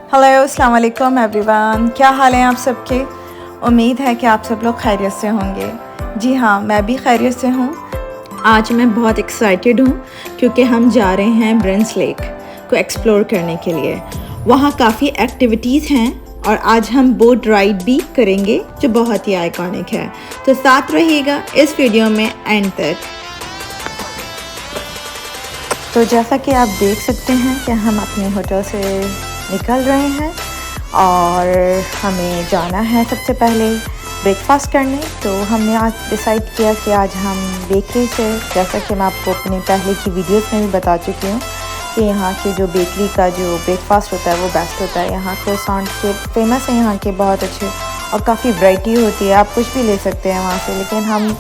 Hello अस्सलाम वालेकुम everyone, क्या हाल है आप सबके। उम्मीद है कि आप सब लोग खैरियत से होंगे। जी हाँ, मैं भी खैरियत से हूँ। आज मैं बहुत एक्साइटेड हूँ क्योंकि हम जा रहे हैं ब्रिंस लेक को एक्सप्लोर करने के लिए। वहाँ काफ़ी एक्टिविटीज़ हैं और आज हम बोट राइड भी करेंगे जो बहुत ही आइकॉनिक है। तो साथ रहिएगा इस वीडियो में एंड तक। तो जैसा कि आप देख सकते हैं कि हम अपने होटल से निकल रहे हैं और हमें जाना है सबसे पहले ब्रेकफास्ट करने। तो हमने आज डिसाइड किया कि आज हम बेकरी से, जैसा कि मैं आपको अपनी पहले की वीडियोस में भी बता चुकी हूँ कि यहाँ के जो बेकरी का जो ब्रेकफास्ट होता है वो बेस्ट होता है। यहाँ क्रोसेंट के फेमस है, यहाँ के बहुत अच्छे और काफ़ी वैरायटी होती है, आप कुछ भी ले सकते हैं वहाँ से। लेकिन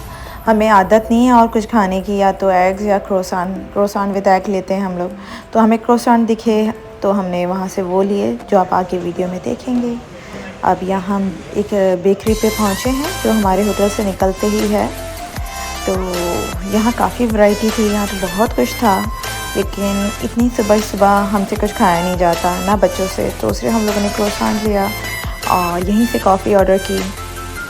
हमें आदत नहीं है और कुछ खाने की, या तो एग्स या क्रोसान विद एग लेते हैं हम लोग। तो हमें क्रोसान दिखे तो हमने वहाँ से वो लिए जो आप आगे वीडियो में देखेंगे। अब यहाँ हम एक बेकरी पे पहुँचे हैं जो हमारे होटल से निकलते ही है। तो यहाँ काफ़ी वैरायटी थी, यहाँ तो बहुत कुछ था, लेकिन इतनी सुबह सुबह हमसे कुछ खाया नहीं जाता ना बच्चों से। तो उससे हम लोगों ने क्रोसान लिया और यहीं से कॉफ़ी ऑर्डर की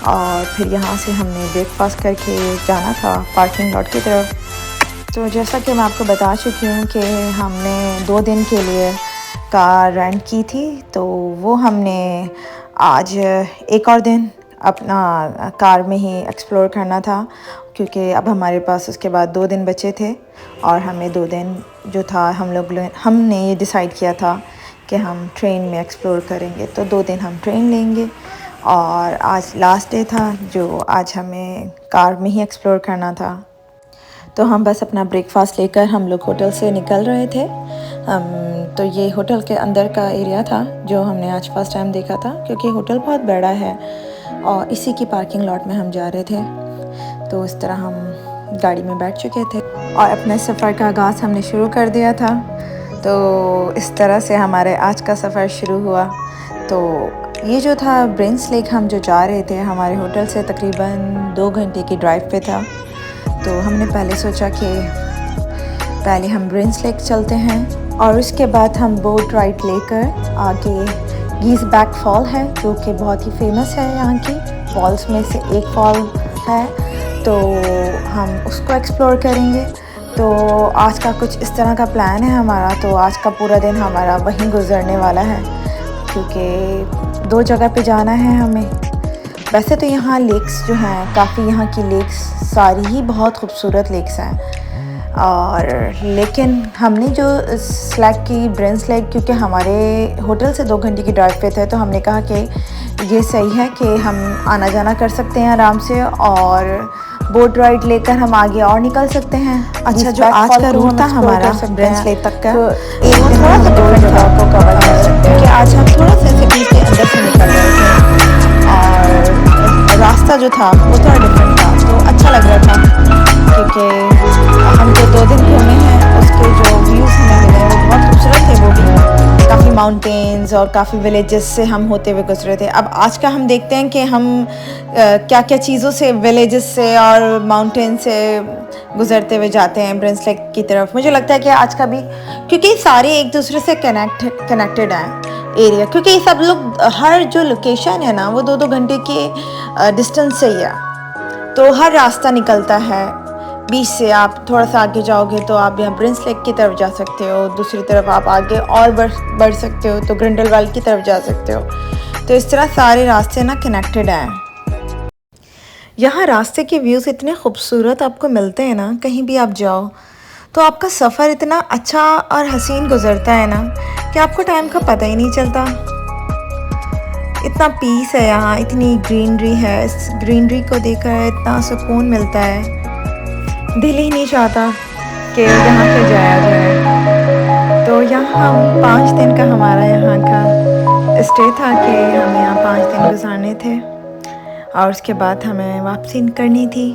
और फिर यहाँ से हमने ब्रेकफास्ट करके जाना था पार्किंग लॉट की तरफ। तो जैसा कि मैं आपको बता चुकी हूँ कि हमने 2 दिन के लिए कार रेंट की थी, तो वो हमने आज एक और दिन अपना कार में ही एक्सप्लोर करना था, क्योंकि अब हमारे पास उसके बाद 2 दिन बचे थे और हमें 2 दिन जो था हमने ये डिसाइड किया था कि हम ट्रेन में एक्सप्लोर करेंगे। तो 2 दिन हम ट्रेन लेंगे और आज लास्ट डे था जो आज हमें कार में ही एक्सप्लोर करना था। तो हम बस अपना ब्रेकफास्ट लेकर हम लोग होटल से निकल रहे थे। तो ये होटल के अंदर का एरिया था जो हमने आज फर्स्ट टाइम देखा था, क्योंकि होटल बहुत बड़ा है और इसी की पार्किंग लॉट में हम जा रहे थे। तो इस तरह हम गाड़ी में बैठ चुके थे और अपने सफ़र का आगाज़ हमने शुरू कर दिया था। तो इस तरह से हमारे आज का सफ़र शुरू हुआ। तो ये जो था ब्रिंस लेक, हम जो जा रहे थे हमारे होटल से तकरीबन 2 घंटे की ड्राइव पे था। तो हमने पहले सोचा कि पहले हम ब्रिंस लेक चलते हैं और उसके बाद हम बोट राइड लेकर आगे गीज़ बैक फॉल है जो कि बहुत ही फेमस है, यहाँ की फॉल्स में से एक फॉल है, तो हम उसको एक्सप्लोर करेंगे। तो आज का कुछ इस तरह का प्लान है हमारा। तो आज का पूरा दिन हमारा वहीं गुजरने वाला है, क्योंकि 2 जगह पे जाना है हमें। वैसे तो यहाँ लेक्स जो हैं, काफ़ी यहाँ की लेक्स सारी ही बहुत खूबसूरत लेक्स हैं, और लेकिन हमने जो सेलेक्ट की ब्रिंस लेक, क्योंकि हमारे होटल से 2 घंटे की ड्राइव पे थे, तो हमने कहा कि ये सही है कि हम आना जाना कर सकते हैं आराम से और बोट राइड लेकर हम आगे और निकल सकते हैं। अच्छा, जो आज का रूट था हमारा ब्रिंस लेक तक का, तो एक दिन थोड़ा सा डिफरेंट जगह को कवर कर सकते हैं, क्योंकि आज हम थोड़ा सा सिटी के अंदर से निकल रहे थे और रास्ता जो था वो थोड़ा डिफरेंट था। तो अच्छा लग रहा था, क्योंकि हम जो 2 दिन घूमे हैं उसके जो व्यूज़ हमें मिले वो बहुत खूबसूरत थे। वो भी काफ़ी माउंटेन्स और काफ़ी विलेजेस से हम होते हुए गुजरे थे। अब आज का हम देखते हैं कि हम क्या क्या चीज़ों से, विलेजेस से और माउंटेन से गुजरते हुए जाते हैं ब्रिंस लेक की तरफ। मुझे लगता है कि आज का भी, क्योंकि सारे एक दूसरे से कनेक्टेड हैं एरिया, क्योंकि ये सब लोग, हर जो लोकेशन है ना वो 2-2 घंटे के डिस्टेंस से ही है। तो हर रास्ता निकलता है बीच से। आप थोड़ा सा आगे जाओगे तो आप यहाँ ब्रिंस लेक की तरफ जा सकते हो, दूसरी तरफ आप आगे और बढ़ सकते हो तो ग्रिंडलवाल की तरफ जा सकते हो। तो इस तरह सारे रास्ते ना कनेक्टेड हैं। यहाँ रास्ते के व्यूज़ इतने खूबसूरत आपको मिलते हैं ना, कहीं भी आप जाओ तो आपका सफ़र इतना अच्छा और हसीन गुजरता है ना कि आपको टाइम का पता ही नहीं चलता। इतना पीस है यहाँ, इतनी ग्रीनरी है, इस ग्रीनरी को देखकर इतना सुकून मिलता है, दिल ही नहीं चाहता कि यहाँ पे जाया जाए। तो यहाँ हम 5 दिन का हमारा यहाँ का स्टे था कि हमें यहाँ 5 दिन गुजारने थे और उसके बाद हमें वापसी करनी थी।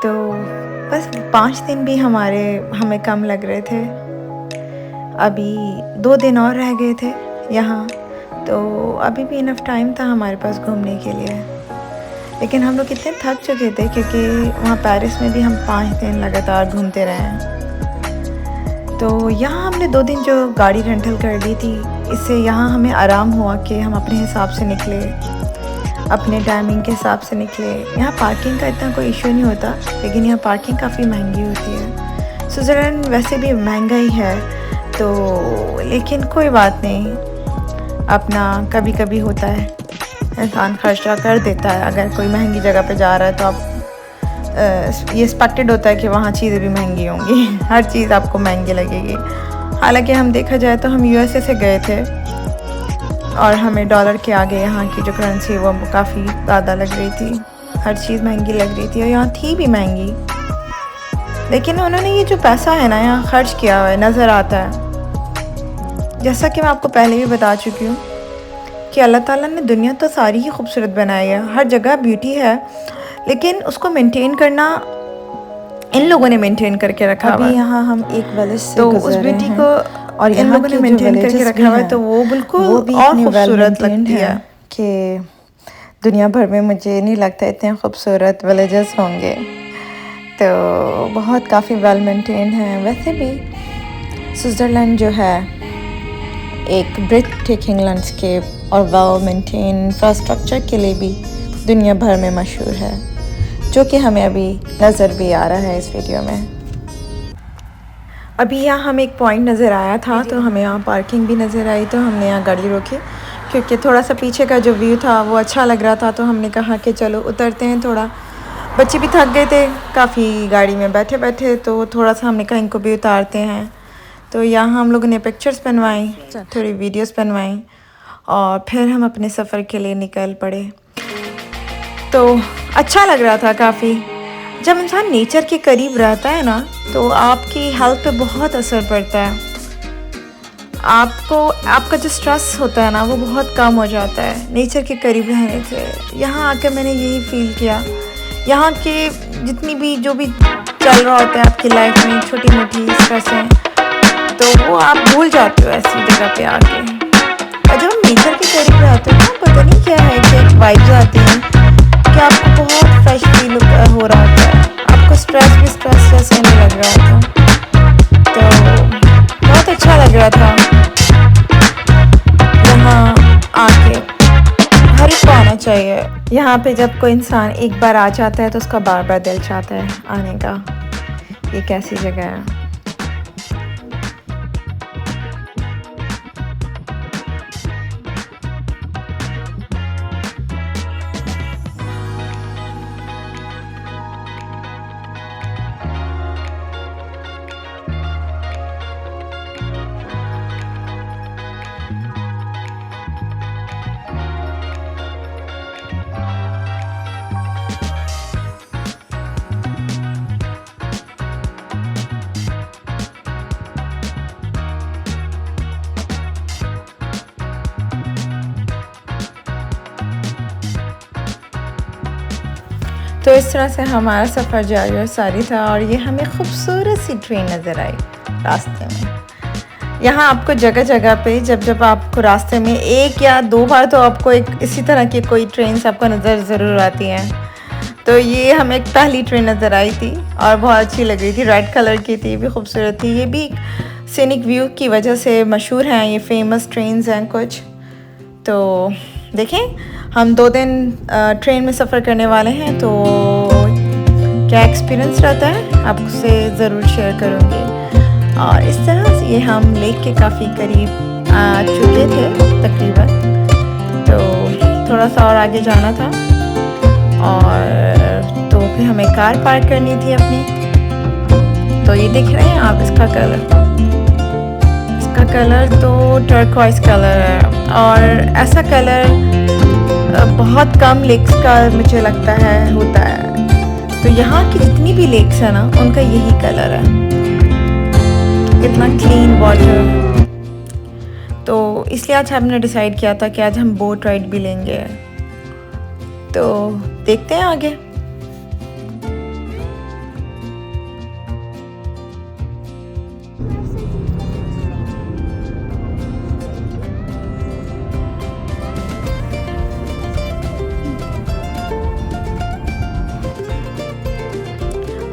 तो बस 5 दिन भी हमें कम लग रहे थे। अभी 2 दिन और रह गए थे यहाँ, तो अभी भी इनफ टाइम था हमारे पास घूमने के लिए। लेकिन हम लोग इतने थक चुके थे, क्योंकि वहाँ पेरिस में भी हम 5 दिन लगातार घूमते रहे हैं। तो यहाँ हमने 2 दिन जो गाड़ी रेंटल कर ली थी इससे यहाँ हमें आराम हुआ कि हम अपने हिसाब से निकले, अपने टाइमिंग के हिसाब से निकले। यहाँ पार्किंग का इतना कोई इशू नहीं होता, लेकिन यहाँ पार्किंग काफ़ी महंगी होती है। स्विट्ज़रलैंड वैसे भी महंगा ही है, तो लेकिन कोई बात नहीं, अपना कभी कभी होता है, इंसान खर्चा कर देता है। अगर कोई महंगी जगह पे जा रहा है तो आप ये एक्सपेक्टेड होता है कि वहाँ चीज़ें भी महंगी होंगी, हर चीज़ आपको महंगी लगेगी। हालांकि हम देखा जाए तो हम यूएसए से गए थे और हमें डॉलर के आगे यहाँ की जो करेंसी है वो काफ़ी ज़्यादा लग रही थी, हर चीज़ महंगी लग रही थी और यहाँ थी भी महंगी। लेकिन उन्होंने ये जो पैसा है ना यहाँ खर्च किया हुआ है नज़र आता है। जैसा कि मैं आपको पहले भी बता चुकी हूँ कि अल्लाह ताला ने दुनिया तो सारी ही खूबसूरत बनाई है, हर जगह ब्यूटी है, लेकिन उसको मेंटेन करना इन लोगों ने मेंटेन करके रखा हुआ है। यहाँ हम एक विलेज से तो उस ब्यूटी को और इन लोगों ने मेंटेन करके रखा हुआ है, तो वो बिल्कुल और खूबसूरत लगती है कि दुनिया भर में मुझे नहीं लगता इतने खूबसूरत विलेजेस होंगे। तो बहुत काफ़ी वेल मेंटेन है। वैसे भी स्विट्ज़रलैंड जो है एक ब्रेथ टेकिंग लैंडस्केप और वेल मेंटेन इंफ्रास्ट्रक्चर के लिए भी दुनिया भर में मशहूर है, जो कि हमें अभी नज़र भी आ रहा है इस वीडियो में। अभी यहाँ हमें एक पॉइंट नज़र आया था, तो हमें यहाँ पार्किंग भी नज़र आई, तो हमने यहाँ गाड़ी रोकी क्योंकि थोड़ा सा पीछे का जो व्यू था वो अच्छा लग रहा था। तो हमने कहा कि चलो उतरते हैं, थोड़ा बच्चे भी थक गए थे काफ़ी गाड़ी में बैठे बैठे, तो थोड़ा सा हमने कहा इनको भी उतारते हैं। तो यहाँ हम लोगों ने पिक्चर्स बनवाई, थोड़ी वीडियोस बनवाई और फिर हम अपने सफ़र के लिए निकल पड़े। तो अच्छा लग रहा था काफ़ी। जब इंसान नेचर के करीब रहता है ना, तो आपकी हेल्थ पे बहुत असर पड़ता है। आपका जो स्ट्रेस होता है ना वो बहुत कम हो जाता है नेचर के करीब रहने से। यहाँ आकर मैंने यही फील किया, यहाँ के जितनी भी जो भी चल रहा होता है आपकी लाइफ में, छोटी मोटी स्ट्रेस हैं, तो वो आप भूल जाते हो ऐसी जगह पे आके। और जब हम नेचर के करीब रहते हैं ना, पता नहीं क्या है कि एक वाइब्स आती हैं कि आपको बहुत फ्रेश फील हो रहा होता है, आपको स्ट्रेस भी स्ट्रेस जैसे नहीं लग रहा होता। तो बहुत अच्छा लग रहा था यहाँ आके। हर एक को आना चाहिए यहाँ पे। जब कोई इंसान एक बार आ जाता है तो उसका बार बार दिल चाहता है आने का। ये कैसी जगह है। तो इस तरह से हमारा सफ़र जारी और सारी था और ये हमें खूबसूरत सी ट्रेन नज़र आई रास्ते में। यहाँ आपको जगह जगह पे जब आपको रास्ते में एक या दो बार तो आपको एक इसी तरह की कोई ट्रेन आपको नज़र ज़रूर आती हैं। तो ये हमें एक पहली ट्रेन नज़र आई थी और बहुत अच्छी लग रही थी, रेड कलर की थी, भी खूबसूरत थी। ये भी सीनिक व्यू की वजह से मशहूर हैं, ये फेमस ट्रेन्स हैं कुछ। तो देखें, हम 2 दिन ट्रेन में सफ़र करने वाले हैं, तो क्या एक्सपीरियंस रहता है आपसे ज़रूर शेयर करूँगी। और इस तरह से ये हम लेक के काफ़ी करीब आ चुके थे तकरीबन। तो थोड़ा सा और आगे जाना था और तो फिर हमें कार पार्क करनी थी अपनी। तो ये देख रहे हैं आप, इसका कलर तो टर्कोइज कलर है और ऐसा कलर बहुत कम लेक्स का मुझे लगता है होता है। तो यहाँ की जितनी भी लेक्स है ना, उनका यही कलर है, कितना क्लीन वाटर। तो इसलिए आज हमने डिसाइड किया था कि आज हम बोट राइड भी लेंगे। तो देखते हैं आगे।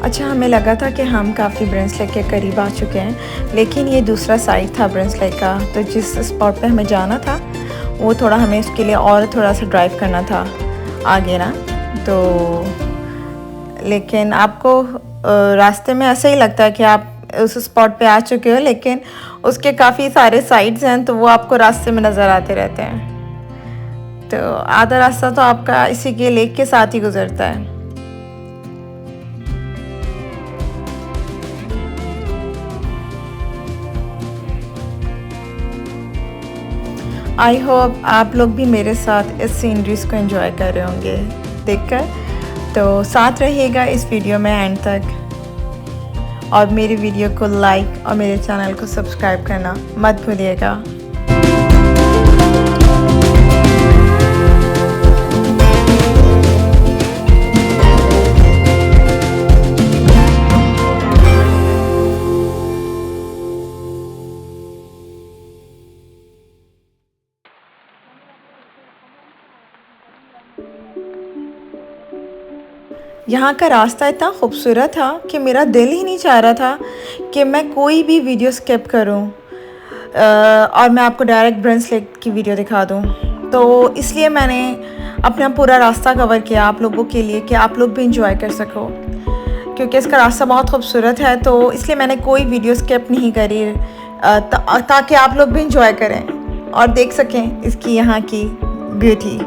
अच्छा, हमें लगा था कि हम काफ़ी ब्रेंस लेक के करीब आ चुके हैं, लेकिन ये दूसरा साइड था ब्रेंस लेक का। तो जिस स्पॉट पे हमें जाना था वो थोड़ा हमें उसके लिए और थोड़ा सा ड्राइव करना था आगे ना। तो लेकिन आपको रास्ते में ऐसा ही लगता है कि आप उस स्पॉट पे आ चुके हो, लेकिन उसके काफ़ी सारे साइड्स हैं तो वो आपको रास्ते में नज़र आते रहते हैं। तो आधा रास्ता तो आपका इसी के लेक के साथ ही गुजरता है। आई होप आप लोग भी मेरे साथ इस सीनरीज को एंजॉय कर रहे होंगे देखकर। तो साथ रहिएगा इस वीडियो में एंड तक, और मेरी वीडियो को लाइक और मेरे चैनल को सब्सक्राइब करना मत भूलिएगा। यहाँ का रास्ता इतना खूबसूरत था कि मेरा दिल ही नहीं चाह रहा था कि मैं कोई भी वीडियो स्किप करूँ और मैं आपको डायरेक्ट ब्रेंस लेक की वीडियो दिखा दूँ। तो इसलिए मैंने अपना पूरा रास्ता कवर किया आप लोगों के लिए कि आप लोग भी इंजॉय कर सको, क्योंकि इसका रास्ता बहुत खूबसूरत है। तो इसलिए मैंने कोई वीडियो स्किप नहीं करी ताकि आप लोग भी इंजॉय करें और देख सकें इसकी यहाँ की ब्यूटी।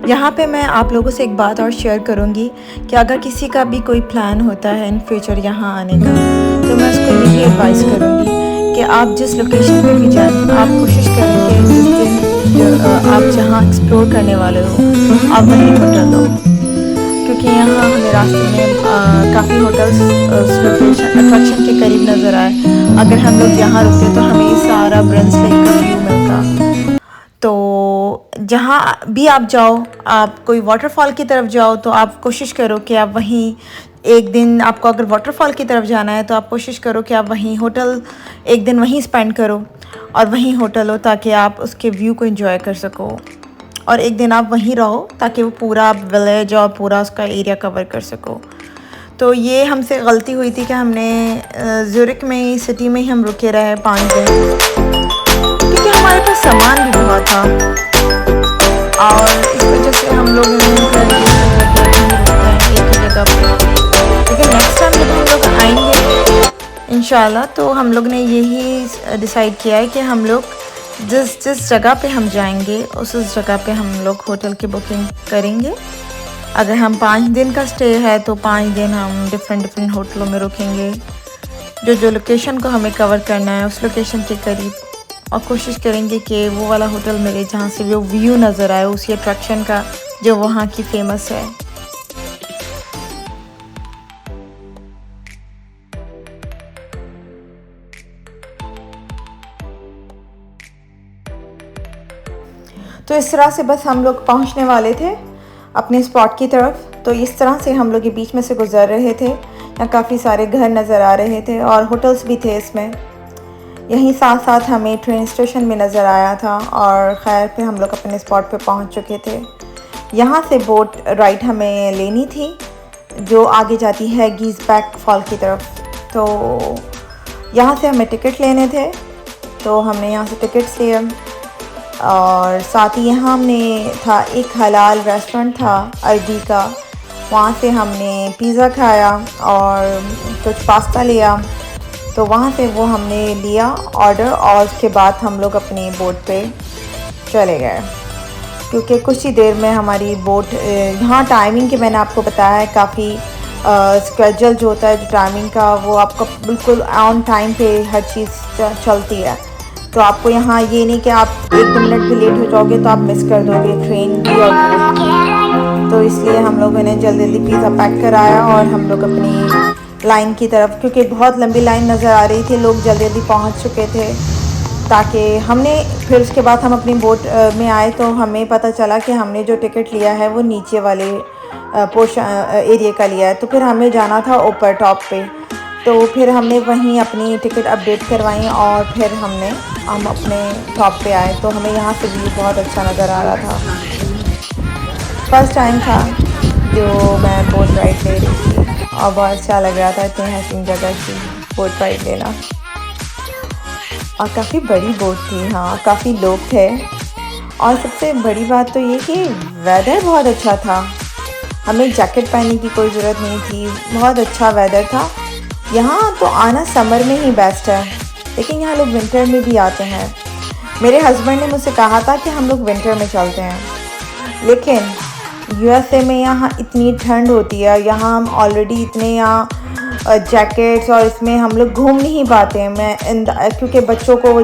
यहाँ पे मैं आप लोगों से एक बात और शेयर करूँगी कि अगर किसी का भी कोई प्लान होता है इन फ्यूचर यहाँ आने का, तो मैं उसको यही एडवाइस करूँगी कि आप जिस लोकेशन पे भी जाएं, आप कोशिश करें कि जिस दिन आप जहाँ एक्सप्लोर करने वाले हो आप वहीं होटल लो, क्योंकि यहाँ हमें रास्ते में काफ़ी होटल्स उस लोकेशन अट्रैक्शन के करीब नज़र आए। अगर हम लोग यहाँ रुकते तो हमें सारा ब्रेंस लेक का व्यू मिलता। तो जहाँ भी आप जाओ, आप कोई वाटरफॉल की तरफ जाओ तो आप कोशिश करो कि आप वहीं एक दिन, आपको अगर वाटरफॉल की तरफ जाना है तो आप कोशिश करो कि आप वहीं होटल एक दिन वहीं स्पेंड करो और वहीं होटल हो, ताकि आप उसके व्यू को एंजॉय कर सको। और एक दिन आप वहीं रहो ताकि वो पूरा विलेज और पूरा उसका एरिया कवर कर सको। तो ये हमसे गलती हुई थी कि हमने ज़ुरिक में, सिटी में ही हम रुके रहे 5 दिन, क्योंकि हमारे पास सामान भी बहुत था और इस वजह से हम लोग एक ही जगह पर। लेकिन नेक्स्ट टाइम जब हम लोग आएंगे इंशाल्लाह, तो हम लोग ने यही डिसाइड किया है कि हम लोग जिस जगह पे हम जाएंगे उस जगह पे हम लोग होटल की बुकिंग करेंगे। अगर हम 5 दिन का स्टे है तो 5 दिन हम डिफरेंट होटलों में रुकेंगे, जो लोकेशन को हमें कवर करना है उस लोकेशन के करीब, और कोशिश करेंगे कि वो वाला होटल मिले जहाँ से वो व्यू नज़र आए उसी अट्रैक्शन का जो वहाँ की फेमस है। तो इस तरह से बस हम लोग पहुँचने वाले थे अपने स्पॉट की तरफ। तो इस तरह से हम लोग के बीच में से गुजर रहे थे। यहाँ काफ़ी सारे घर नज़र आ रहे थे और होटल्स भी थे इसमें। यहीं साथ साथ हमें ट्रेन स्टेशन भी नज़र आया था और खैर फिर हम लोग अपने स्पॉट पे पहुंच चुके थे। यहाँ से बोट राइड हमें लेनी थी जो आगे जाती है गीज़बैक फॉल की तरफ। तो यहाँ से हमें टिकट लेने थे, तो हमने यहाँ से टिकट्स लिए और साथ ही यहाँ हमने था एक हलाल रेस्टोरेंट था अरबी का, वहाँ से हमने पिज़्ज़ा खाया और कुछ पास्ता लिया। तो वहाँ से वो हमने लिया ऑर्डर और उसके बाद हम लोग अपनी बोट पे चले गए, क्योंकि कुछ ही देर में हमारी बोट यहाँ टाइमिंग की मैंने आपको बताया है, काफ़ी स्केड्यूल जो होता है जो टाइमिंग का वो आपका बिल्कुल ऑन टाइम पे हर चीज़ चलती है। तो आपको यहाँ ये नहीं कि आप 1-2 मिनट भी लेट हो जाओगे तो आप मिस कर दोगे ट्रेन भी और बोट। तो इसलिए हम लोगों ने जल्दी पिज़्ज़ा पैक कराया और हम लोग अपनी लाइन की तरफ, क्योंकि बहुत लंबी लाइन नज़र आ रही थी, लोग जल्दी पहुँच चुके थे, ताकि हमने फिर उसके बाद हम अपनी बोट में आए तो हमें पता चला कि हमने जो टिकट लिया है वो नीचे वाले पोर्शन एरिया का लिया है। तो फिर हमें जाना था ऊपर टॉप पे। तो फिर हमने वहीं अपनी टिकट अपडेट करवाई और फिर हम अपने टॉप पे आए। तो हमें यहाँ से व्यू बहुत अच्छा नज़र आ रहा था। फर्स्ट टाइम था जो मैं बोट राइड ले रही थी और बहुत अच्छा लग रहा था इतनी हसीन जगह की बोट राइड लेना। और काफ़ी बड़ी बोट थी, हाँ काफ़ी लोग थे। और सबसे बड़ी बात तो ये कि वेदर बहुत अच्छा था, हमें जैकेट पहनने की कोई ज़रूरत नहीं थी, बहुत अच्छा वेदर था। यहाँ तो आना समर में ही बेस्ट है, लेकिन यहाँ लोग विंटर में भी आते हैं। मेरे हस्बैंड ने मुझसे कहा था कि हम लोग विंटर में चलते हैं, लेकिन यूएसए में यहाँ इतनी ठंड होती है, यहाँ हम ऑलरेडी इतने यहाँ जैकेट्स और इसमें हम लोग घूम नहीं पाते हैं। क्योंकि बच्चों को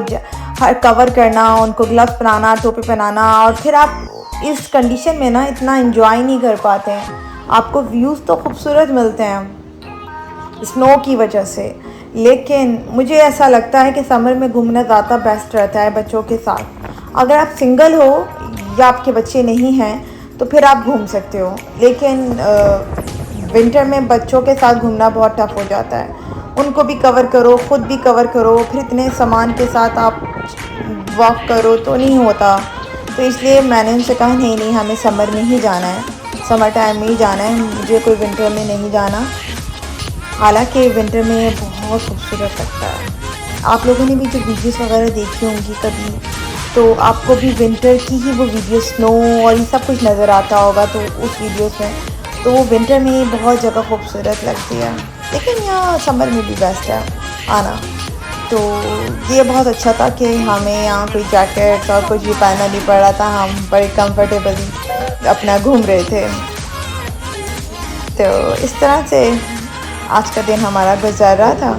हर कवर करना, उनको ग्लव्स पहनाना, टोपी पहनाना, और फिर आप इस कंडीशन में ना इतना एंजॉय नहीं कर पाते हैं। आपको व्यूज़ तो खूबसूरत मिलते हैं स्नो की वजह से, लेकिन मुझे ऐसा लगता है कि समर में घूमना ज़्यादा बेस्ट रहता है बच्चों के साथ। अगर आप सिंगल हो या आपके बच्चे नहीं हैं तो फिर आप घूम सकते हो, लेकिन विंटर में बच्चों के साथ घूमना बहुत टफ हो जाता है। उनको भी कवर करो, ख़ुद भी कवर करो, फिर इतने सामान के साथ आप वॉक करो तो नहीं होता। तो इसलिए मैंने उनसे कहा नहीं हमें समर में ही जाना है, समर टाइम में ही जाना है, मुझे कोई विंटर में नहीं जाना। हालांकि विंटर में बहुत खूबसूरत लगता है। आप लोगों ने भी जो वीडियोस वगैरह देखी होंगी कभी, तो आपको भी विंटर की ही वो वीडियो स्नो और ये सब कुछ नज़र आता होगा। तो उस वीडियोस में तो वो विंटर में बहुत जगह खूबसूरत लगती है, लेकिन यहाँ समर में भी बेस्ट है आना। तो ये बहुत अच्छा था कि हमें यहाँ कोई जैकेट्स और कुछ भी पहनना नहीं पड़ रहा था, हम बड़े कंफर्टेबली अपना घूम रहे थे। तो इस तरह से आज का दिन हमारा गुजर रहा था।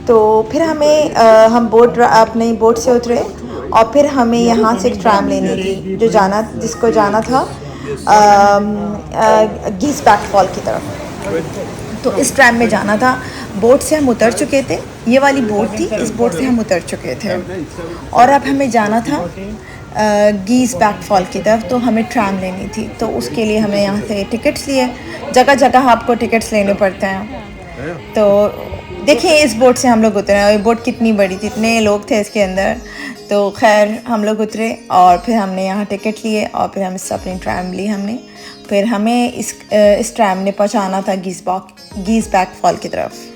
तो फिर हम अपनी बोट से उतरे और फिर हमें यहाँ से एक ट्रैम लेनी थी जिसको जाना था गीज़ बैक फॉल की तरफ। तो इस ट्रैम में जाना था। बोट से हम उतर चुके थे, ये वाली बोट थी, इस बोट से हम उतर चुके थे और अब हमें जाना था गीज़ बैक फॉल की तरफ। तो हमें ट्रैम लेनी थी, तो उसके लिए हमें यहाँ से टिकट्स लिए। जगह जगह आपको टिकट्स लेने पड़ते हैं। तो देखिए इस बोट से हम लोग उतरे और ये बोट कितनी बड़ी थी, इतने लोग थे इसके अंदर। तो खैर हम लोग उतरे और फिर हमने यहाँ टिकट लिए और फिर हम इससे अपनी ट्रैम ली हमने। फिर हमें इस ट्रैम ने पहुँचाना था गीज़ बैक फॉल की तरफ।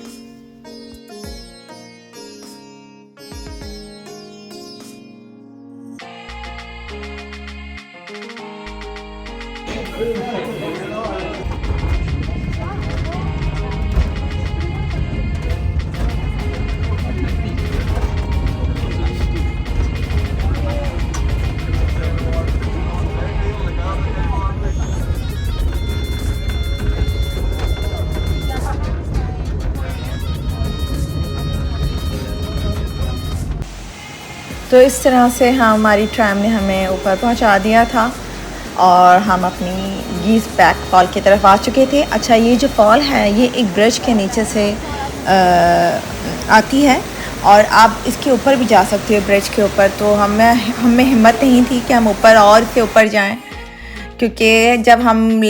तो इस तरह से हमारी ट्रैम ने हमें ऊपर पहुंचा दिया था और हम अपनी गीज़ बैक फॉल की तरफ आ चुके थे। अच्छा, ये जो फॉल है ये एक ब्रिज के नीचे से आती है और आप इसके ऊपर भी जा सकते हो ब्रिज के ऊपर। तो हमें हिम्मत नहीं थी कि हम ऊपर और इसके ऊपर जाएं, क्योंकि जब हम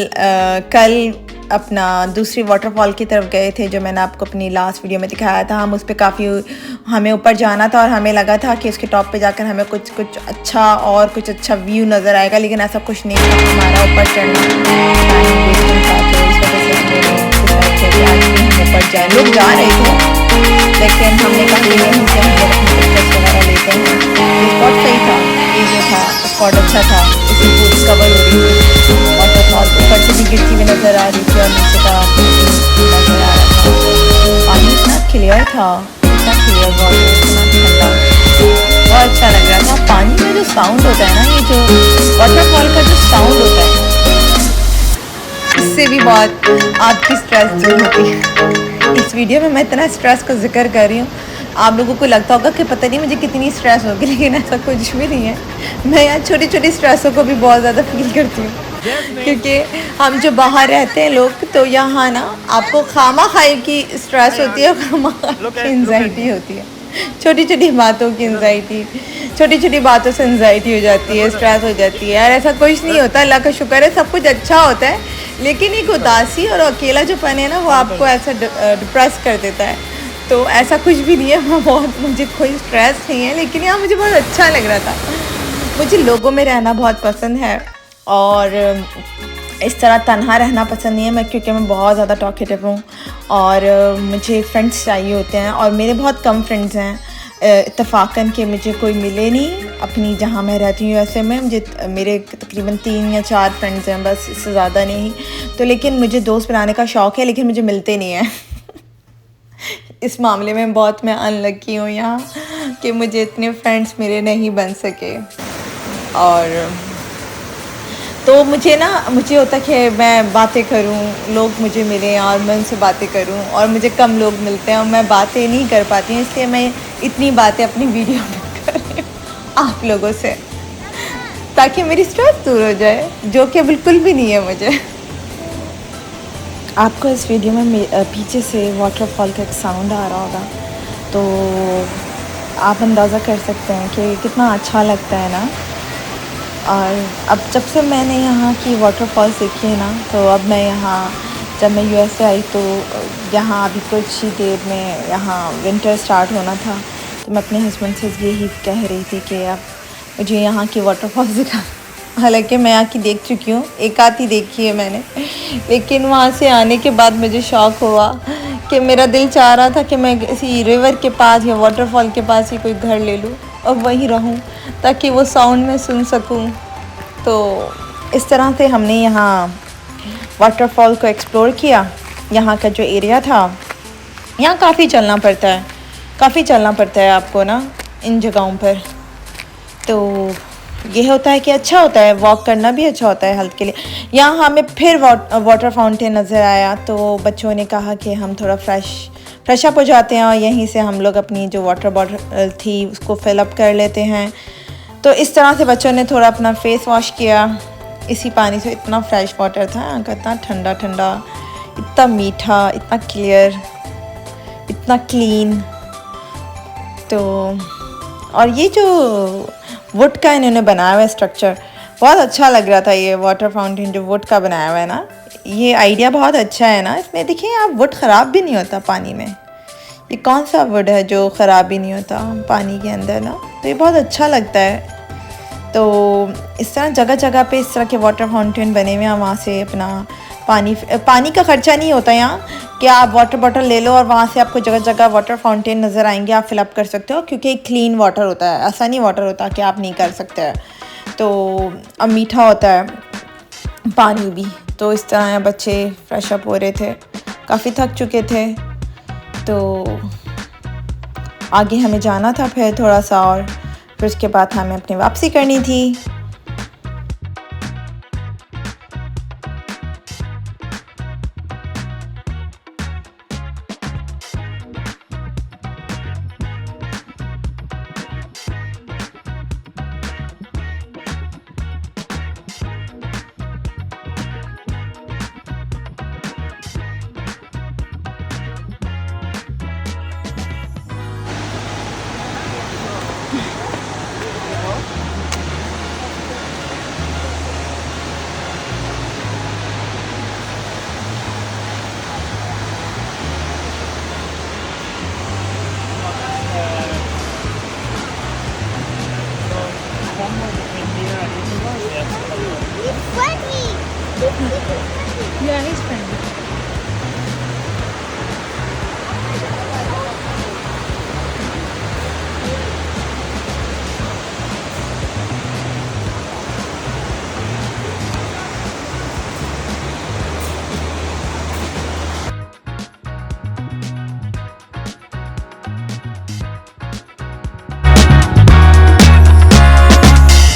कल अपना दूसरी वाटरफॉल की तरफ गए थे जो मैंने आपको अपनी लास्ट वीडियो में दिखाया था, हम उस पर काफ़ी हमें ऊपर जाना था और हमें लगा था कि उसके टॉप पे जाकर हमें कुछ अच्छा व्यू नज़र आएगा, लेकिन ऐसा कुछ नहीं था। हमारा ऊपर चढ़ना टाइम वेस्टिंग था, तो इस वजह से हम ऊपर जाए लोग जा रहे थे, लेकिन हमने कहा कि नहीं कि हम लोग अपनी पिक्चर्स वगैरह लेते हैं। स्पॉट सही था, ये जो था स्पॉट अच्छा था, इसी पूरी कवर हो रही थी वाटरफॉल, ऊपर से भी गिरती हुई नज़र आ रही थी और नीचे का नज़र आ रहा था। पानी इतना क्लियर था, इतना क्लियर वाटर, इतना ठंडा, बहुत अच्छा लग रहा था। पानी में जो साउंड होता है ना, ये जो वाटरफॉल का जो साउंड होता है, इससे भी बहुत आपकी स्ट्रेस दूर होती है। इस वीडियो में मैं इतना स्ट्रेस का जिक्र कर रही हूँ, आप लोगों को लगता होगा कि पता नहीं मुझे कितनी स्ट्रेस होगी, लेकिन ऐसा कुछ भी नहीं है। मैं यहाँ छोटी छोटी स्ट्रेसों को भी बहुत ज़्यादा फील करती हूँ, क्योंकि हम जो बाहर रहते हैं लोग, तो यहाँ ना आपको खामा खाई की स्ट्रेस होती है, खामा की एंजाइटी होती है, छोटी छोटी बातों की एंजाइटी, छोटी छोटी बातों से एंजाइटी हो जाती है, स्ट्रेस हो जाती है। यार ऐसा कुछ नहीं होता, अल्लाह का शुक्र है सब कुछ अच्छा होता है, लेकिन एक उदासी और अकेला जो पन है ना, वो आपको ऐसा डिप्रेस कर देता है। तो ऐसा कुछ भी नहीं है, मैं बहुत, मुझे कोई स्ट्रेस नहीं है, लेकिन यहाँ मुझे बहुत अच्छा लग रहा था। मुझे लोगों में रहना बहुत पसंद है और इस तरह तन्हा रहना पसंद नहीं है मैं, क्योंकि मैं बहुत ज़्यादा टॉकेटिव हूँ और मुझे फ्रेंड्स चाहिए होते हैं और मेरे बहुत कम फ्रेंड्स हैं। इत्तफाकन के मुझे कोई मिले नहीं अपनी जहाँ मैं रहती हूँ ऐसे में। मुझे मेरे तकरीबन 3 या 4 फ्रेंड्स हैं बस, इससे ज़्यादा नहीं। तो लेकिन मुझे दोस्त बनाने का शौक़ है, लेकिन मुझे मिलते नहीं हैं। इस मामले में बहुत मैं अनलकी हूँ यहाँ कि मुझे इतने फ्रेंड्स मेरे नहीं बन सके। और तो मुझे होता कि मैं बातें करूं, लोग मुझे मिलें और मैं उनसे बातें करूं, और मुझे कम लोग मिलते हैं और मैं बातें नहीं कर पाती हूँ, इसलिए मैं इतनी बातें अपनी वीडियो में कर रही हूँ आप लोगों से, ताकि मेरी स्ट्रेस दूर हो जाए, जो कि बिल्कुल भी नहीं है मुझे। आपको इस वीडियो में पीछे से वाटरफॉल का एक साउंड आ रहा होगा, तो आप अंदाज़ा कर सकते हैं कि कितना अच्छा लगता है ना। और अब जब से मैंने यहाँ की वाटरफॉल सीखी है ना, तो अब मैं यहाँ, जब मैं यूएसए आई तो यहाँ अभी कुछ ही देर में यहाँ विंटर स्टार्ट होना था, तो मैं अपने हस्बैंड से यही कह रही थी कि अब मुझे यहाँ की वाटरफॉल दिखा। हालांकि मैं यहाँ की देख चुकी हूँ, एक आध ही देखी है मैंने, लेकिन वहाँ से आने के बाद मुझे शौक़ हुआ कि मेरा दिल चाह रहा था कि मैं किसी रिवर के पास या वाटरफॉल के पास ही कोई घर ले लूँ और वहीं रहूं, ताकि वो साउंड मैं सुन सकूं। तो इस तरह से हमने यहाँ वाटरफॉल को एक्सप्लोर किया। यहाँ का जो एरिया था, यहाँ काफ़ी चलना पड़ता है आपको ना इन जगहों पर। तो ये होता है कि अच्छा होता है, वॉक करना भी अच्छा होता है हेल्थ के लिए। यहाँ हमें फिर वाटर फाउंटेन नज़र आया, तो बच्चों ने कहा कि हम थोड़ा फ्रेश अप हो जाते हैं और यहीं से हम लोग अपनी जो वाटर बॉटल थी उसको फिल अप कर लेते हैं। तो इस तरह से बच्चों ने थोड़ा अपना फेस वॉश किया इसी पानी से। इतना फ्रेश वाटर था, इतना ठंडा ठंडा, इतना मीठा, इतना क्लियर, इतना क्लीन। तो और ये जो वुड का इन्होंने बनाया हुआ है स्ट्रक्चर, बहुत अच्छा लग रहा था। ये वाटर फाउंटेन जो वुड का बनाया हुआ है ना, ये आइडिया बहुत अच्छा है ना। इसमें देखिए आप, वुड ख़राब भी नहीं होता पानी में। ये कौन सा वुड है जो ख़राब भी नहीं होता पानी के अंदर ना, तो ये बहुत अच्छा लगता है। तो इस तरह जगह जगह पे इस तरह के वाटर फाउंटेन बने हुए हैं। वहाँ से अपना पानी का ख़र्चा नहीं होता यहाँ कि आप वाटर बॉटल ले लो और वहाँ से आपको जगह जगह वाटर फाउंटेन नज़र आएंगे, आप फिलअप कर सकते हो, क्योंकि एक क्लीन वाटर होता है। ऐसा नहीं वाटर होता कि आप नहीं कर सकते। तो अब मीठा होता है पानी भी। तो इस तरह बच्चे फ्रेश अप हो रहे थे, काफ़ी थक चुके थे। तो आगे हमें जाना था फिर थोड़ा सा, और फिर उसके बाद हमें अपनी वापसी करनी थी। Yeah, he's friendly.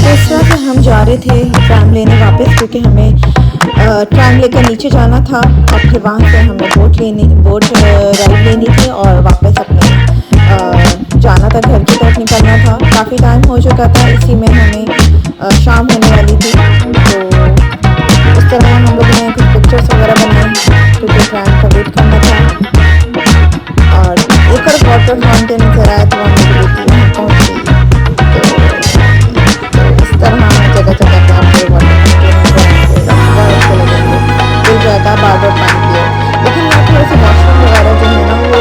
इस तरह से हम जा रहे थे ट्रैम लेने वापस, क्योंकि हमें ट्रैम लेकर नीचे जाना था और फिर वहाँ से हमें बोट राइड लेनी थी और वापस अपने जाना था, घर की तरफ निकलना था। काफ़ी टाइम हो चुका था, इसी में हमें शाम होने वाली थी। तो इस तरह हम लोगों ने कुछ पिक्चर्स वगैरह बनाए, क्योंकि ट्रैम का वेट करना था। और एक और वाटर फाउंटेन नजर आया, तो वहाँ मेरी बेटी वहाँ पहुँच गई। तरह जगह जगह पे आपको बहुत अच्छे लगेंगे, मिल जाएगा बार बार पानी पिए। लेकिन मैं थोड़ा सा वॉशरूम वगैरह जो है ना, वो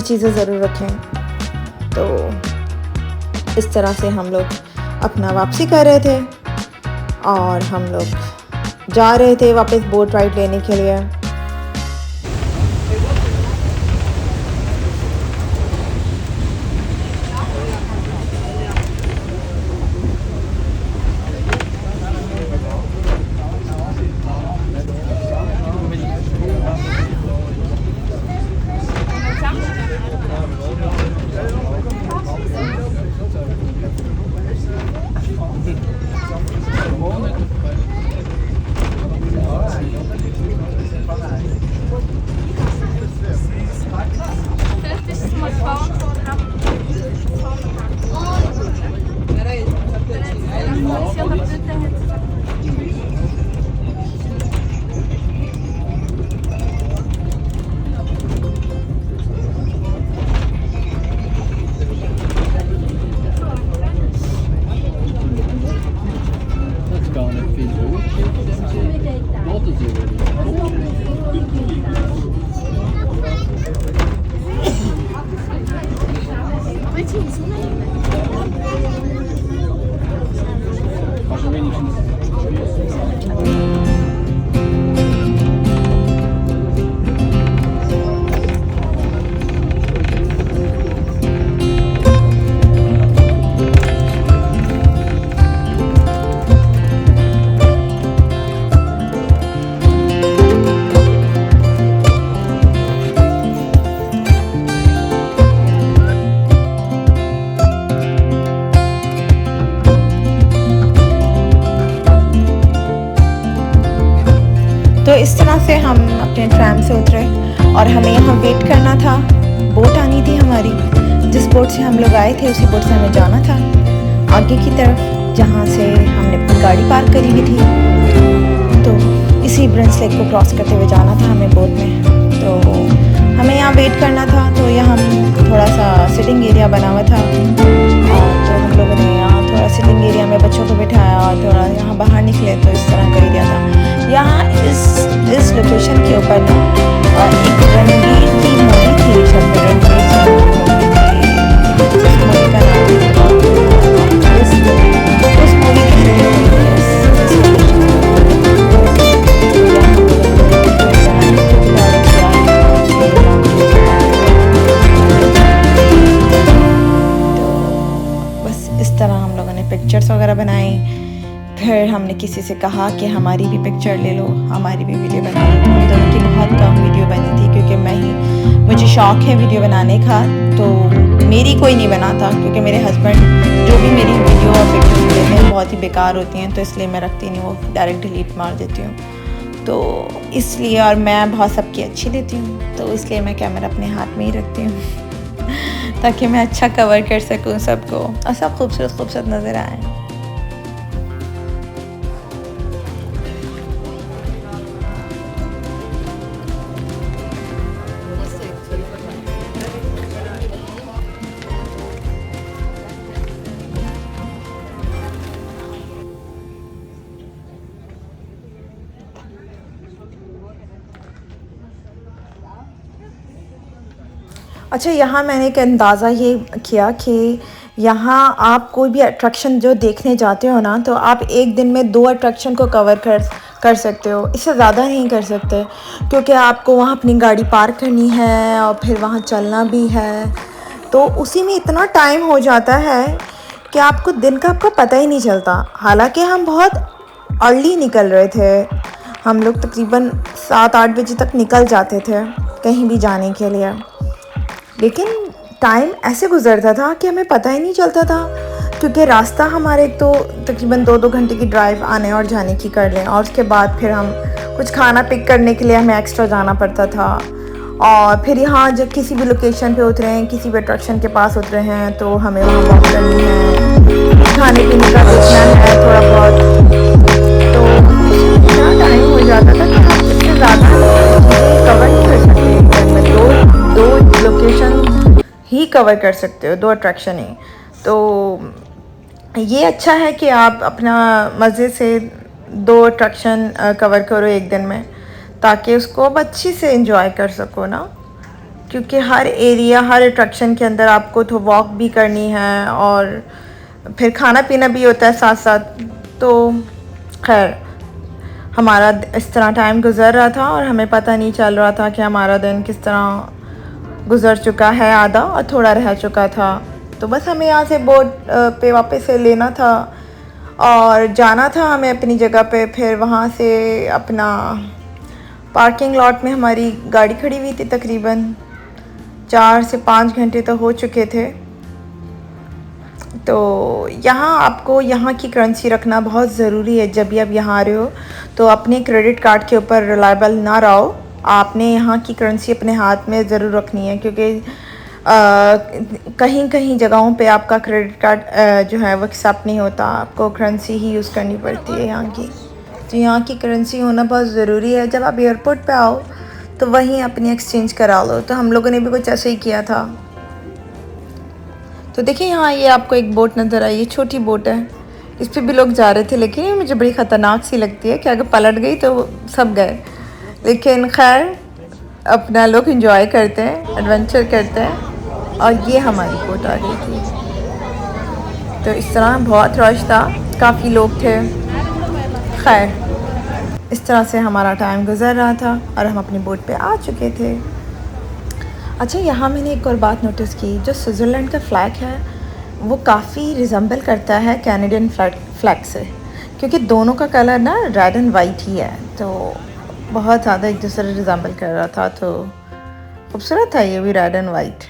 ये चीज़ें ज़रूर रखें। तो इस तरह से हम लोग अपना वापसी कर रहे थे और हम लोग जा रहे थे वापस बोट राइड लेने के लिए। तो इस तरह से हम अपने ट्रैम से उतरे और हमें यहाँ वेट करना था। बोट आनी थी हमारी, जिस बोट से हम लोग आए थे उसी बोट से हमें जाना था आगे की तरफ, जहाँ से हमने अपनी गाड़ी पार्क करी हुई थी। तो इसी ब्रिंस लेक को क्रॉस करते हुए जाना था हमें बोट में। तो हमें यहाँ वेट करना था। तो यहाँ थोड़ा सा सिटिंग एरिया बना हुआ था और तो हम लोगों ने यहाँ थोड़ा सिटिंग एरिया में बच्चों को बिठाया और थोड़ा यहाँ बाहर निकले तो इस तरह कर दिया था। यहाँ इस लोकेशन के ऊपर ना एक रणवीर की मूवी थी, रणवीर उस मूवी की पिक्चर्स वगैरह बनाई। फिर हमने किसी से कहा कि हमारी भी पिक्चर ले लो, हमारी भी वीडियो बना लो। हम दोनों की बहुत कम वीडियो बनी थी क्योंकि मुझे शौक़ है वीडियो बनाने का, तो मेरी कोई नहीं बनाता क्योंकि मेरे हस्बैंड जो भी मेरी वीडियो और पिक्चर लेते हैं बहुत ही बेकार होती हैं, तो इसलिए मैं रखती नहीं, वो डायरेक्ट डिलीट मार देती हूँ। तो इसलिए, और मैं बहुत सबकी अच्छी लेती हूँ, तो इसलिए मैं कैमरा अपने हाथ में ही रखती हूँ ताकि मैं अच्छा कवर कर सकूँ सबको और सब खूबसूरत खूबसूरत नज़र आए। अच्छा, यहाँ मैंने एक अंदाज़ा ये किया कि यहाँ आप कोई भी अट्रैक्शन जो देखने जाते हो ना, तो आप एक दिन में 2 अट्रैक्शन को कवर कर सकते हो, इससे ज़्यादा नहीं कर सकते क्योंकि आपको वहाँ अपनी गाड़ी पार्क करनी है और फिर वहाँ चलना भी है। तो उसी में इतना टाइम हो जाता है कि आपको दिन का पता ही नहीं चलता। हालांकि हम बहुत अर्ली निकल रहे थे, हम लोग तकरीबन 7-8 बजे तक निकल जाते थे कहीं भी जाने के लिए, लेकिन टाइम ऐसे गुजरता था कि हमें पता ही नहीं चलता था क्योंकि रास्ता हमारे तो तकरीबन 2-2 घंटे की ड्राइव आने और जाने की कर लें, और उसके बाद फिर हम कुछ खाना पिक करने के लिए हमें एक्स्ट्रा जाना पड़ता था। और फिर यहाँ जब किसी भी लोकेशन पे उतरे हैं, किसी भी अट्रैक्शन के पास उतरे हैं, तो हमें वहाँ वॉक करनी है, खाने पीने का देखना है थोड़ा बहुत। तो इतना टाइम हो जाता था कि हम इससे ज़्यादा कवर नहीं कर सकते। दो लोकेशन ही कवर कर सकते हो, 2 अट्रैक्शन ही। तो ये अच्छा है कि आप अपना मज़े से 2 अट्रैक्शन कवर करो एक दिन में, ताकि उसको अब अच्छी से एंजॉय कर सको ना। क्योंकि हर एरिया, हर अट्रैक्शन के अंदर आपको तो वॉक भी करनी है और फिर खाना पीना भी होता है साथ साथ। तो खैर हमारा इस तरह टाइम गुज़र रहा था और हमें पता नहीं चल रहा था कि हमारा दिन किस तरह गुज़र चुका है, आधा और थोड़ा रह चुका था। तो बस हमें यहाँ से बोट पे वापस से लेना था और जाना था हमें अपनी जगह पे। फिर वहाँ से अपना पार्किंग लॉट में हमारी गाड़ी खड़ी हुई थी, तकरीबन 4 से 5 घंटे तो हो चुके थे। तो यहाँ आपको यहाँ की करेंसी रखना बहुत ज़रूरी है। जब भी आप यहाँ आ रहे हो तो अपने क्रेडिट कार्ड के ऊपर रिलायबल ना रहो, आपने यहाँ की करेंसी अपने हाथ में ज़रूर रखनी है, क्योंकि कहीं कहीं जगहों पे आपका क्रेडिट कार्ड जो है वो एक्सेप्ट नहीं होता, आपको करेंसी ही यूज़ करनी पड़ती है यहाँ की। तो यहाँ की करेंसी होना बहुत ज़रूरी है। जब आप एयरपोर्ट पे आओ तो वहीं अपनी एक्सचेंज करा लो। तो हम लोगों ने भी कुछ ऐसे ही किया था। तो देखिए यहाँ ये आपको एक बोट नज़र आई, ये छोटी बोट है, इस पर भी लोग जा रहे थे, लेकिन ये मुझे बड़ी ख़तरनाक सी लगती है कि अगर पलट गई तो सब गए। लेकिन खैर अपना लोग इंजॉय करते हैं, एडवेंचर करते हैं। और ये हमारी बोट आ गई थी। तो इस तरह बहुत रश था, काफ़ी लोग थे। खैर इस तरह से हमारा टाइम गुज़र रहा था और हम अपनी बोट पे आ चुके थे। अच्छा, यहाँ मैंने एक और बात नोटिस की, जो स्विट्ज़रलैंड का फ़्लैग है वो काफ़ी रिजेंबल करता है कैनेडियन फ्लैग से, क्योंकि दोनों का कलर ना रेड एंड वाइट ही है। तो बहुत ज़्यादा एक दूसरे रिजेंबल कर रहा था, तो खूबसूरत था ये भी, रेड एंड वाइट।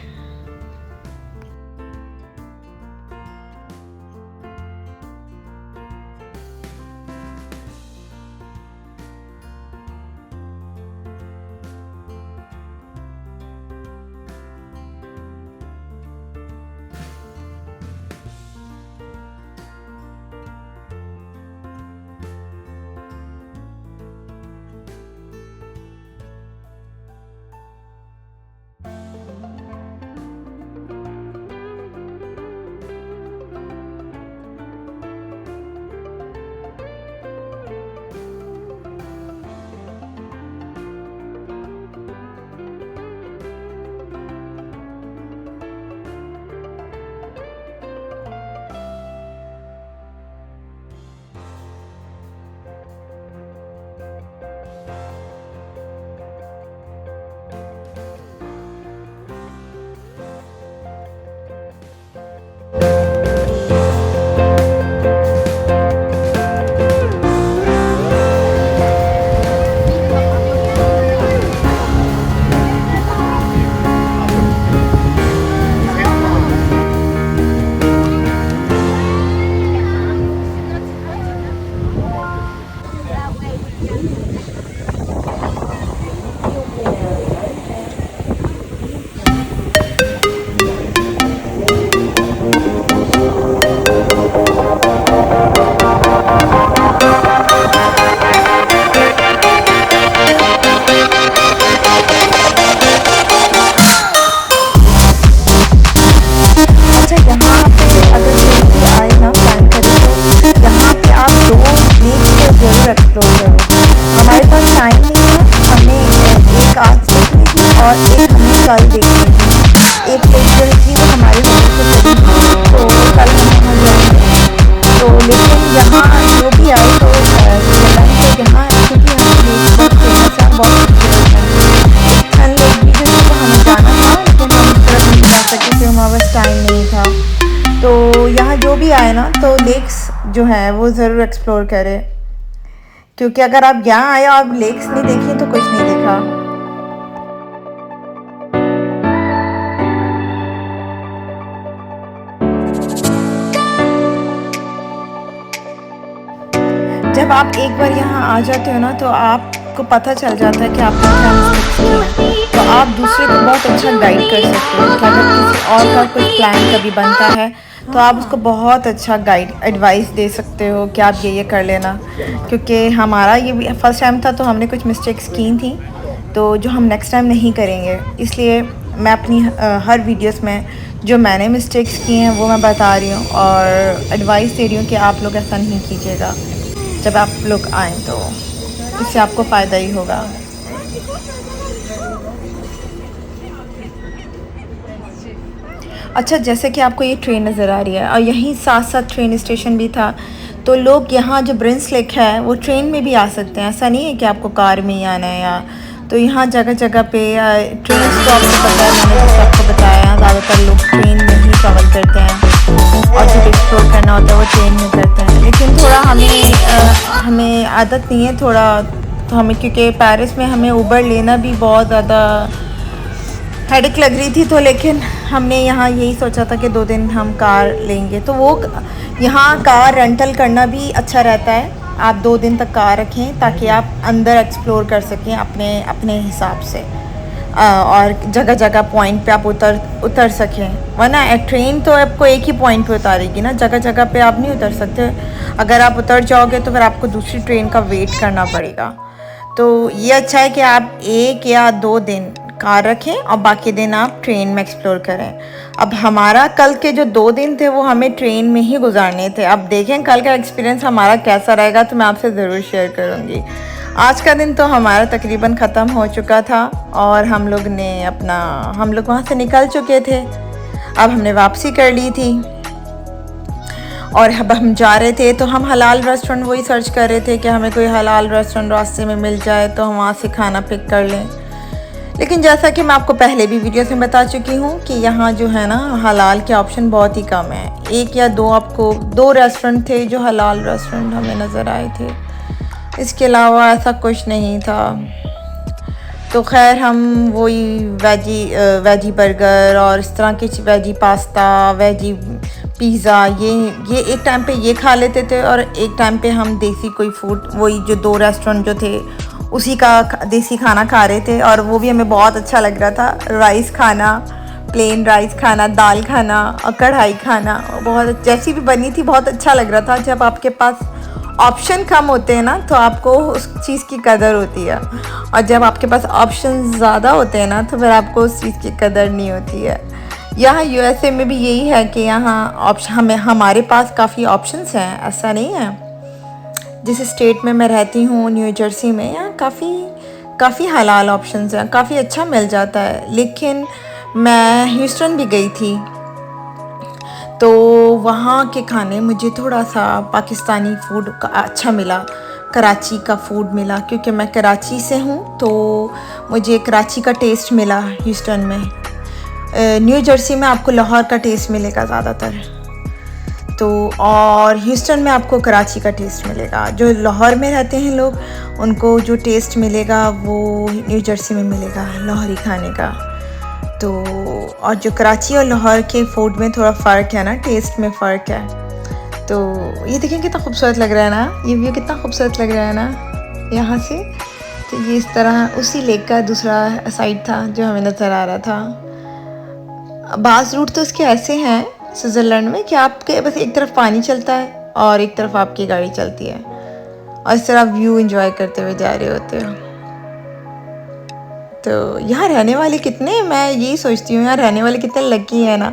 कल देखी थी, एक लेक्चर थी वो हमारे स्कूल से चली थी, तो कल हम वहाँ जाएंगे। तो लेकिन यहाँ जो भी आए तो यहाँ क्योंकि यहाँ बहुत फेमस है, बहुत खूबसूरत है। सन लेक भी जो तो हमें जाना था, लेकिन हम इस तरफ नहीं जा सके क्योंकि हमारे पास टाइम नहीं था। तो यहाँ जो भी आए ना तो लेक्स जो हैं वो ज़रूर एक्सप्लोर करें, क्योंकि अगर आप यहाँ आए और लेक्स नहीं देखी तो कुछ नहीं देखा। जब आप एक बार यहाँ आ जाते हो ना तो आपको पता चल जाता है कि आपने क्या मिस्टेक्स की हैं, तो आप दूसरे को बहुत अच्छा गाइड कर सकते हो। कि अगर किसी और का कोई प्लान कभी बनता है तो आप उसको बहुत अच्छा गाइड एडवाइस दे सकते हो कि आप ये कर लेना। क्योंकि हमारा ये फर्स्ट टाइम था तो हमने कुछ मिस्टेक्स की थी, तो जो हम नेक्स्ट टाइम नहीं करेंगे। इसलिए मैं अपनी हर वीडियोस में जो मैंने मिस्टेक्स की हैं वो मैं बता रही हूँ और एडवाइस दे रही हूँ कि आप लोग ऐसा नहीं कीजिएगा जब आप लोग आएँ, तो इससे आपको फ़ायदा ही होगा। अच्छा, जैसे कि आपको ये ट्रेन नज़र आ रही है और यहीं साथ साथ ट्रेन स्टेशन भी था, तो लोग यहाँ जो ब्रिंस लेक है वो ट्रेन में भी आ सकते हैं, ऐसा नहीं है कि आपको कार में ही आना है। या तो यहाँ जगह जगह पे ट्रेन स्टॉप से पता है, मैंने जैसे आपको बताया ज़्यादातर लोग ट्रेन में ही ट्रैवल करते हैं और जो एक्सप्लोर करना होता है वो ट्रेन में करते हैं। लेकिन थोड़ा हमें आदत नहीं है थोड़ा, तो हमें क्योंकि पेरिस में हमें उबर लेना भी बहुत ज़्यादा हेडेक लग रही थी, तो लेकिन हमने यहाँ यही सोचा था कि 2 दिन हम कार लेंगे। तो वो यहाँ कार रेंटल करना भी अच्छा रहता है, आप 2 दिन तक कार रखें ताकि आप अंदर एक्सप्लोर कर सकें अपने हिसाब से, और जगह जगह पॉइंट पे आप उतर सकें। वरना ट्रेन तो आपको एक ही पॉइंट पे उतारेगी ना, जगह जगह पे आप नहीं उतर सकते। अगर आप उतर जाओगे तो फिर आपको दूसरी ट्रेन का वेट करना पड़ेगा। तो ये अच्छा है कि आप 1 या 2 दिन कार रखें और बाकी दिन आप ट्रेन में एक्सप्लोर करें। अब हमारा कल के जो 2 दिन थे वो हमें ट्रेन में ही गुजारने थे। अब देखें कल का एक्सपीरियंस हमारा कैसा रहेगा, तो मैं आपसे ज़रूर शेयर करूँगी। आज का दिन तो हमारा तकरीबन ख़त्म हो चुका था और हम लोग वहाँ से निकल चुके थे। अब हमने वापसी कर ली थी और अब हम जा रहे थे, तो हम हलाल रेस्टोरेंट वही सर्च कर रहे थे कि हमें कोई हलाल रेस्टोरेंट रास्ते में मिल जाए तो हम वहाँ से खाना पिक कर लें। लेकिन जैसा कि मैं आपको पहले भी वीडियोस में बता चुकी हूँ कि यहाँ जो है ना हलाल के ऑप्शन बहुत ही कम है। 1 या 2 आपको 2 रेस्टोरेंट थे जो हलाल रेस्टोरेंट हमें नज़र आए थे, इसके अलावा ऐसा कुछ नहीं था। तो खैर हम वही वेजी बर्गर और इस तरह की वेजी पास्ता, वेजी पिज़्ज़ा ये एक टाइम पे ये खा लेते थे और एक टाइम पे हम देसी कोई फूड, वही जो 2 रेस्टोरेंट जो थे उसी का देसी खाना खा रहे थे और वो भी हमें बहुत अच्छा लग रहा था। राइस खाना, प्लेन राइस खाना, दाल खाना और कढ़ाई खाना, बहुत जैसी भी बनी थी बहुत अच्छा लग रहा था। जब आपके पास ऑप्शन कम होते हैं ना तो आपको उस चीज़ की कदर होती है, और जब आपके पास ऑप्शन ज़्यादा होते हैं ना तो फिर आपको उस चीज़ की कदर नहीं होती है। यहाँ यूएसए में भी यही है कि यहाँ हमारे पास काफ़ी ऑप्शंस हैं, ऐसा नहीं है। जिस स्टेट में मैं रहती हूँ न्यू जर्सी में, यहाँ काफ़ी हलाल ऑप्शंस हैं, काफ़ी अच्छा मिल जाता है। लेकिन मैं ह्यूस्टन भी गई थी तो वहाँ के खाने मुझे थोड़ा सा पाकिस्तानी फूड का अच्छा मिला, कराची का फूड मिला, क्योंकि मैं कराची से हूँ तो मुझे कराची का टेस्ट मिला ह्यूस्टन में। न्यू जर्सी में आपको लाहौर का टेस्ट मिलेगा ज़्यादातर, तो और ह्यूस्टन में आपको कराची का टेस्ट मिलेगा। जो लाहौर में रहते हैं लोग, उनको जो टेस्ट मिलेगा वो न्यू जर्सी में मिलेगा लाहौरी खाने का। तो और जो कराची और लाहौर के फूड में थोड़ा फ़र्क है ना, टेस्ट में फ़र्क है। तो ये देखें कितना खूबसूरत लग रहा है ना, ये व्यू कितना खूबसूरत लग रहा है ना यहाँ से। तो ये इस तरह उसी लेक का दूसरा साइड था जो हमें नज़र आ रहा था। बाज़ रूट तो इसके ऐसे हैं स्विट्ज़रलैंड में कि आपके बस एक तरफ पानी चलता है और एक तरफ आपकी गाड़ी चलती है और इस तरह व्यू एंजॉय करते हुए जा रहे होते हो। तो यहाँ रहने वाले कितने, मैं यही सोचती हूँ यहाँ रहने वाले कितने लकी हैं ना,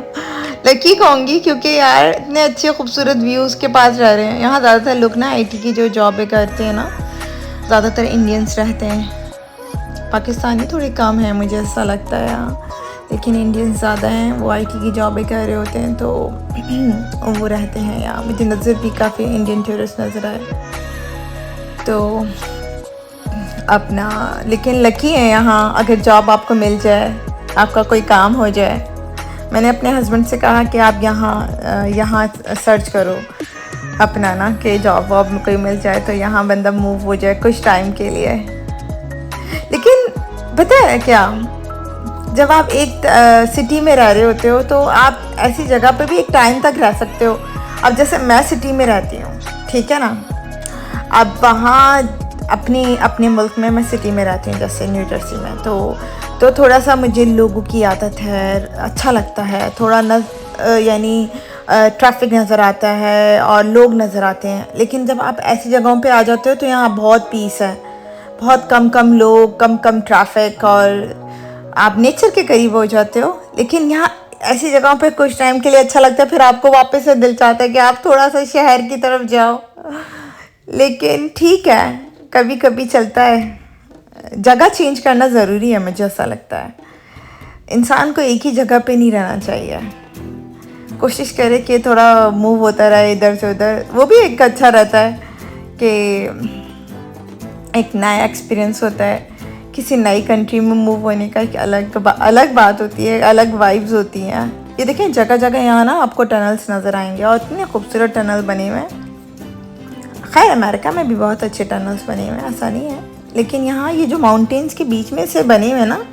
लकी कहूँगी क्योंकि यार इतने अच्छे खूबसूरत व्यूज़ के पास रह रहे हैं। यहाँ ज़्यादातर लोग ना आईटी की जो जॉबें करते हैं ना, ज़्यादातर इंडियंस रहते हैं, पाकिस्तानी थोड़े कम हैं मुझे ऐसा लगता है यहाँ, लेकिन इंडियंस ज़्यादा हैं, वो आईटी की जॉबें कर रहे होते हैं तो वो रहते हैं यहाँ। मुझे नज़र भी काफ़ी इंडियन टूरिस्ट नज़र आए तो अपना, लेकिन लकी है यहाँ अगर जॉब आपको मिल जाए, आपका कोई काम हो जाए। मैंने अपने हस्बैंड से कहा कि आप यहाँ सर्च करो अपना ना कि जॉब वॉब में कोई मिल जाए तो यहाँ बंदा मूव हो जाए कुछ टाइम के लिए। लेकिन पता है क्या, जब आप एक सिटी में रह रहे होते हो तो आप ऐसी जगह पे भी एक टाइम तक रह सकते हो। अब जैसे मैं सिटी में रहती हूँ, ठीक है ना, अब वहाँ अपने मुल्क में मैं सिटी में रहती हूँ जैसे न्यू जर्सी में, तो थोड़ा सा मुझे लोगों की आदत है, अच्छा लगता है थोड़ा यानी ट्रैफिक नज़र आता है और लोग नज़र आते हैं। लेकिन जब आप ऐसी जगहों पे आ जाते हो तो यहाँ बहुत पीस है, बहुत कम लोग, कम ट्रैफिक और आप नेचर के करीब हो जाते हो। लेकिन यहाँ ऐसी जगहों पे कुछ टाइम के लिए अच्छा लगता है, फिर आपको वापस से दिल चाहता है कि आप थोड़ा सा शहर की तरफ जाओ। लेकिन ठीक है, कभी कभी चलता है, जगह चेंज करना ज़रूरी है, मुझे ऐसा लगता है। इंसान को एक ही जगह पे नहीं रहना चाहिए। कोशिश करें कि थोड़ा मूव होता रहे इधर से उधर, वो भी एक अच्छा रहता है कि एक नया एक्सपीरियंस होता है। किसी नई कंट्री में मूव होने का एक अलग बात होती है, अलग वाइब्स होती हैं। ये देखें जगह जगह यहाँ ना आपको टनल्स नज़र आएंगे और इतने खूबसूरत टनल बने हुए हैं। खैर अमेरिका में भी बहुत अच्छे टनल्स बने हुए हैं, ऐसा नहीं है, लेकिन यहाँ ये जो माउंटेन्स के बीच में से बने हुए हैं ना,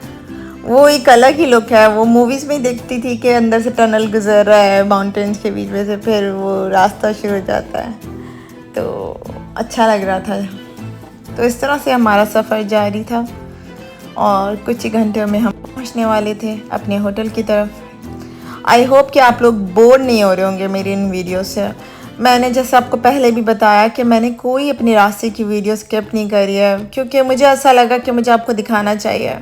वो एक अलग ही लुक है। वो मूवीज़ में देखती थी कि अंदर से टनल गुजर रहा है माउंटेन्स के बीच में से, फिर वो रास्ता शुरू हो जाता है, तो अच्छा लग रहा था। तो इस तरह से हमारा सफ़र जारी था और कुछ ही घंटों में हम पहुंचने वाले थे अपने होटल की तरफ। आई होप कि आप लोग बोर नहीं हो रहे होंगे मेरी इन वीडियो से। मैंने जैसे आपको पहले भी बताया कि मैंने कोई अपनी रास्ते की वीडियो स्किप नहीं करी है, क्योंकि मुझे ऐसा लगा कि मुझे आपको दिखाना चाहिए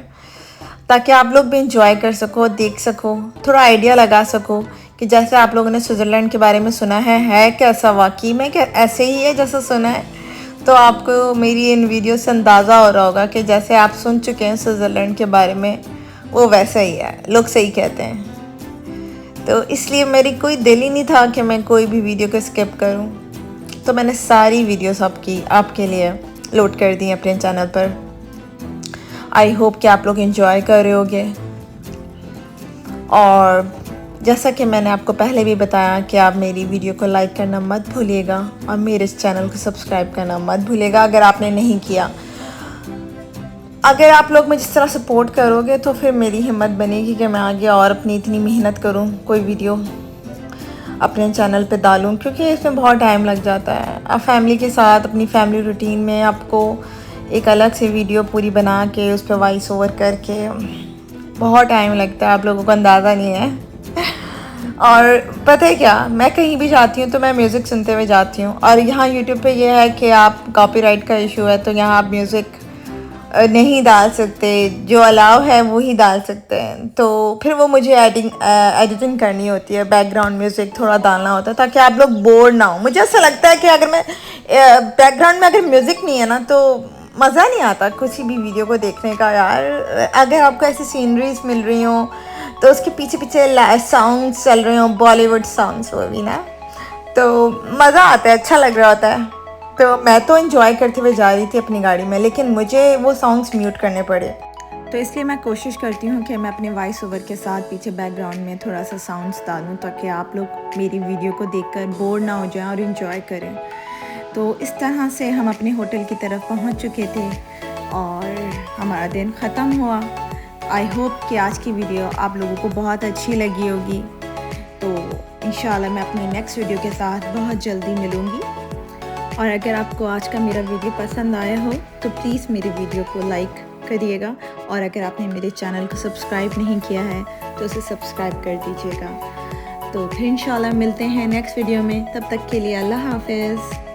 ताकि आप लोग भी इंजॉय कर सको, देख सको, थोड़ा आइडिया लगा सको कि जैसे आप लोगों ने स्विट्ज़रलैंड के बारे में सुना है कैसा वाकई में, क्या ऐसे ही है जैसा सुना है। तो आपको मेरी इन वीडियो से अंदाज़ा हो रहा होगा कि जैसे आप सुन चुके हैं स्विट्ज़रलैंड के बारे में, वो वैसा ही है, लोग सही कहते हैं। तो इसलिए मेरी कोई दिल ही नहीं था कि मैं कोई भी वीडियो को स्किप करूं, तो मैंने सारी वीडियोस आपके लिए लोड कर दी अपने चैनल पर। आई होप कि आप लोग एंजॉय कर रहे होगे। और जैसा कि मैंने आपको पहले भी बताया कि आप मेरी वीडियो को लाइक करना मत भूलिएगा और मेरे इस चैनल को सब्सक्राइब करना मत भूलिएगा अगर आपने नहीं किया। अगर आप लोग मुझे इस तरह सपोर्ट करोगे तो फिर मेरी हिम्मत बनेगी कि मैं आगे और अपनी इतनी मेहनत करूं, कोई वीडियो अपने चैनल पे डालूं, क्योंकि इसमें बहुत टाइम लग जाता है। आप फैमिली के साथ अपनी फैमिली रूटीन में आपको एक अलग से वीडियो पूरी बना के उस पर वॉइस ओवर करके बहुत टाइम लगता है, आप लोगों को अंदाज़ा नहीं है। और पता है क्या, मैं कहीं भी जाती हूँ तो मैं म्यूज़िक सुनते हुए जाती हूँ, और यहाँ यूट्यूब पे ये है कि आप कॉपीराइट का इशू है, तो यहाँ आप म्यूज़िक नहीं डाल सकते, जो अलाउ है वो ही डाल सकते हैं। तो फिर वो मुझे एडिटिंग करनी होती है, बैकग्राउंड म्यूज़िक थोड़ा डालना होता है ताकि आप लोग बोर ना हो। मुझे ऐसा लगता है कि अगर मैं बैकग्राउंड में अगर म्यूज़िक नहीं है ना तो मज़ा नहीं आता किसी भी वीडियो को देखने का यार। अगर आपको ऐसी सीनरीज मिल रही हो तो उसके पीछे पीछे सॉन्ग्स चल रहे हो, बॉलीवुड सॉन्ग्स, वो भी ना, तो मज़ा आता है, अच्छा लग रहा होता है। तो मैं तो एंजॉय करते हुए जा रही थी अपनी गाड़ी में, लेकिन मुझे वो सॉन्ग्स म्यूट करने पड़े, तो इसलिए मैं कोशिश करती हूँ कि मैं अपने वॉइस ओवर के साथ पीछे बैकग्राउंड में थोड़ा सा साउंड्स डालूँ ताकि आप लोग मेरी वीडियो को देखकर बोर ना हो जाएं और एंजॉय करें। तो इस तरह से हम अपने होटल की तरफ पहुँच चुके थे और हमारा दिन ख़त्म हुआ। आई होप कि आज की वीडियो आप लोगों को बहुत अच्छी लगी होगी। तो इंशाल्लाह मैं अपनी नेक्स्ट वीडियो के साथ बहुत जल्दी मिलूँगी। और अगर आपको आज का मेरा वीडियो पसंद आया हो तो प्लीज़ मेरी वीडियो को लाइक करिएगा, और अगर आपने मेरे चैनल को सब्सक्राइब नहीं किया है तो उसे सब्सक्राइब कर दीजिएगा। तो फिर इंशाल्लाह मिलते हैं नेक्स्ट वीडियो में, तब तक के लिए अल्लाह हाफ़िज़।